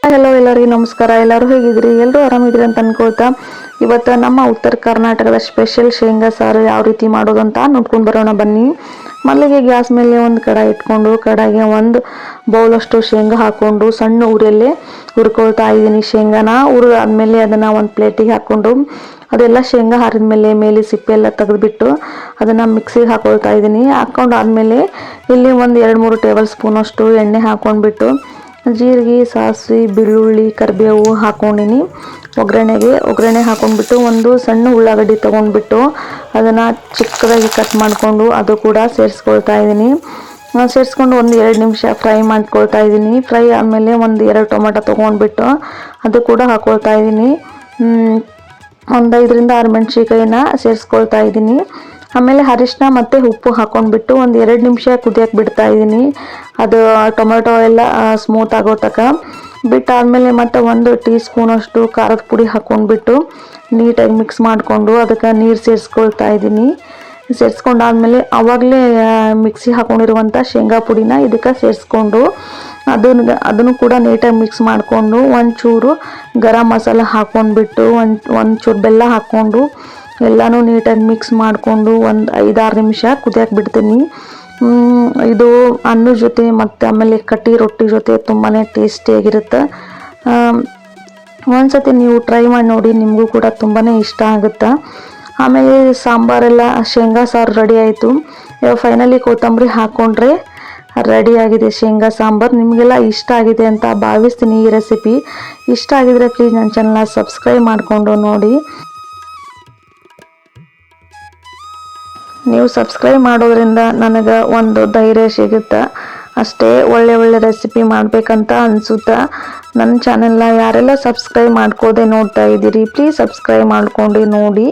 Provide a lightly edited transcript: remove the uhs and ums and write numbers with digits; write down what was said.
Hello ಎಲ್ಲರಿಗೂ ನಮಸ್ಕಾರ. ಎಲ್ಲರೂ ಹೇಗಿದ್ರಿ? ಎಲ್ಲರೂ ಆರಾಮಿದ್ರಿ ಅಂತ ಅನ್ಕೊಳ್ತಾ ಇವತ್ತು ನಮ್ಮ ಉತ್ತರ ಕರ್ನಾಟಕದ ಸ್ಪೆಷಲ್ ಶೇಂಗಾ ಸಾರು ಯಾವ ರೀತಿ ಮಾಡೋದು ಅಂತ ನೋಡ್ಕೊಂಡು ಬರೋಣ ಬನ್ನಿ. ಮೊದಲಿಗೆ ಗ್ಯಾಸ್ ಮೇಲೆ ಒಂದು ಕಡಾಯಿ ಇಟ್ಕೊಂಡು ಕಡಾಯಿಗೆ ಒಂದು ಬೌಲಷ್ಟು ಶೇಂಗಾ ಹಾಕ್ಕೊಂಡು ಸಣ್ಣ ಉರಿಯಲ್ಲೇ ಹುರ್ಕೊಳ್ತಾ ಇದ್ದೀನಿ. ಶೇಂಗಾನ ಹುರಿದಾದ್ಮೇಲೆ ಅದನ್ನು ಒಂದು ಪ್ಲೇಟಿಗೆ ಹಾಕ್ಕೊಂಡು ಅದೆಲ್ಲ ಶೇಂಗಾ ಹಾರಿದ್ಮೇಲೆ ಮೇಲೆ ಸಿಪ್ಪೆ ಎಲ್ಲ ತೆಗೆದುಬಿಟ್ಟು ಅದನ್ನು ಮಿಕ್ಸಿಗೆ ಹಾಕ್ಕೊಳ್ತಾ ಇದ್ದೀನಿ. ಹಾಕ್ಕೊಂಡಾದ್ಮೇಲೆ ಇಲ್ಲಿ ಒಂದು 2-3 ಟೇಬಲ್ ಸ್ಪೂನ್ ಅಷ್ಟು ಎಣ್ಣೆ ಹಾಕ್ಕೊಂಡ್ಬಿಟ್ಟು ಜೀರಿಗೆ, ಸಾಸಿವೆ, ಬೆಳ್ಳುಳ್ಳಿ, ಕರಿಬೇವು ಹಾಕ್ಕೊಂಡಿನಿ. ಒಗ್ಗರಣೆ ಹಾಕ್ಕೊಂಡ್ಬಿಟ್ಟು ಒಂದು ಸಣ್ಣ ಉಳ್ಳಾಗಡ್ಡಿ ತೊಗೊಂಡ್ಬಿಟ್ಟು ಅದನ್ನು ಚಿಕ್ಕದಾಗಿ ಕಟ್ ಮಾಡಿಕೊಂಡು ಅದು ಕೂಡ ಸೇರಿಸ್ಕೊಳ್ತಾ ಇದ್ದೀನಿ. ಸೇರಿಸ್ಕೊಂಡು ಒಂದು 2 ನಿಮಿಷ ಫ್ರೈ ಮಾಡ್ಕೊಳ್ತಾ ಇದ್ದೀನಿ. ಫ್ರೈ ಆದಮೇಲೆ ಒಂದು 2 ಟೊಮೆಟೊ ತೊಗೊಂಡ್ಬಿಟ್ಟು ಅದು ಕೂಡ ಹಾಕ್ಕೊಳ್ತಾ ಇದ್ದೀನಿ. ಒಂದು 5-6 ಮೆಣಸಿನ್ಕಾಯಿನ ಸೇರಿಸ್ಕೊಳ್ತಾ ಇದ್ದೀನಿ. ಆಮೇಲೆ ಅರಿಶಿನ ಮತ್ತು ಉಪ್ಪು ಹಾಕ್ಕೊಂಡ್ಬಿಟ್ಟು ಒಂದು 2 ನಿಮಿಷ ಕುದಿಯೋಕೆ ಬಿಡ್ತಾ ಇದ್ದೀನಿ. ಅದು ಟೊಮೆಟೊ ಎಲ್ಲ ಸ್ಮೂತ್ ಆಗೋ ತನಕ ಬಿಟ್ಟಾದಮೇಲೆ ಮತ್ತು 1 ಟೀ ಸ್ಪೂನಷ್ಟು ಖಾರದ ಪುಡಿ ಹಾಕ್ಕೊಂಡ್ಬಿಟ್ಟು ನೀಟಾಗಿ ಮಿಕ್ಸ್ ಮಾಡಿಕೊಂಡು ಅದಕ್ಕೆ ನೀರು ಸೇರಿಸ್ಕೊಳ್ತಾ ಇದ್ದೀನಿ. ಸೇರಿಸ್ಕೊಂಡಾದ್ಮೇಲೆ ಆವಾಗಲೇ ಮಿಕ್ಸಿ ಹಾಕ್ಕೊಂಡಿರುವಂಥ ಶೇಂಗಾ ಪುಡಿನ ಇದಕ್ಕೆ ಸೇರಿಸ್ಕೊಂಡು ಅದನ್ನು ಕೂಡ ನೀಟಾಗಿ ಮಿಕ್ಸ್ ಮಾಡಿಕೊಂಡು ಒಂಚೂರು ಗರಂ ಮಸಾಲ ಹಾಕ್ಕೊಂಡ್ಬಿಟ್ಟು ಒಂದು ಚೂರು ಬೆಲ್ಲ ಹಾಕ್ಕೊಂಡು ಎಲ್ಲನೂ ನೀಟಾಗಿ ಮಿಕ್ಸ್ ಮಾಡಿಕೊಂಡು ಒಂದು 5-6 ನಿಮಿಷ ಕುದಿಯೋಕೆ ಬಿಡ್ತೀನಿ. ಇದು ಅನ್ನದ ಜೊತೆ ಮತ್ತು ಆಮೇಲೆ ಕಟ್ಟಿ ರೊಟ್ಟಿ ಜೊತೆ ತುಂಬಾ ಟೇಸ್ಟಿಯಾಗಿರುತ್ತೆ. ಒಂದ್ಸತಿ ನೀವು ಟ್ರೈ ಮಾಡಿ ನೋಡಿ, ನಿಮಗೂ ಕೂಡ ತುಂಬಾ ಇಷ್ಟ ಆಗುತ್ತೆ. ಆಮೇಲೆ ಸಾಂಬಾರೆಲ್ಲ ಶೇಂಗಾ ಸಾರು ರೆಡಿ ಆಯಿತು. ಫೈನಲಿ ಕೊತ್ತಂಬರಿ ಹಾಕ್ಕೊಂಡ್ರೆ ರೆಡಿಯಾಗಿದೆ ಶೇಂಗಾ ಸಾಂಬಾರು. ನಿಮಗೆಲ್ಲ ಇಷ್ಟ ಆಗಿದೆ ಅಂತ ಭಾವಿಸ್ತೀನಿ. ಈ ರೆಸಿಪಿ ಇಷ್ಟ ಆಗಿದ್ರೆ ಪ್ಲೀಸ್ ನನ್ನ ಚಾನಲ್ನ ಸಬ್ಸ್ಕ್ರೈಬ್ ಮಾಡಿಕೊಂಡು ನೋಡಿ. ನೀವು ಸಬ್ಸ್ಕ್ರೈಬ್ ಮಾಡೋದ್ರಿಂದ ನನಗೆ ಒಂದು ಧೈರ್ಯ ಸಿಗುತ್ತೆ. ಅಷ್ಟೇ ಒಳ್ಳೆ ರೆಸಿಪಿ ಮಾಡಬೇಕಂತ ಅನಿಸುತ್ತೆ. ನನ್ನ ಚಾನೆಲ್ನ ಯಾರೆಲ್ಲ ಸಬ್ಸ್ಕ್ರೈಬ್ ಮಾಡ್ಕೋದೆ ನೋಡ್ತಾ ಇದ್ದೀರಿ ಪ್ಲೀಸ್ ಸಬ್ಸ್ಕ್ರೈಬ್ ಮಾಡ್ಕೊಂಡು ನೋಡಿ.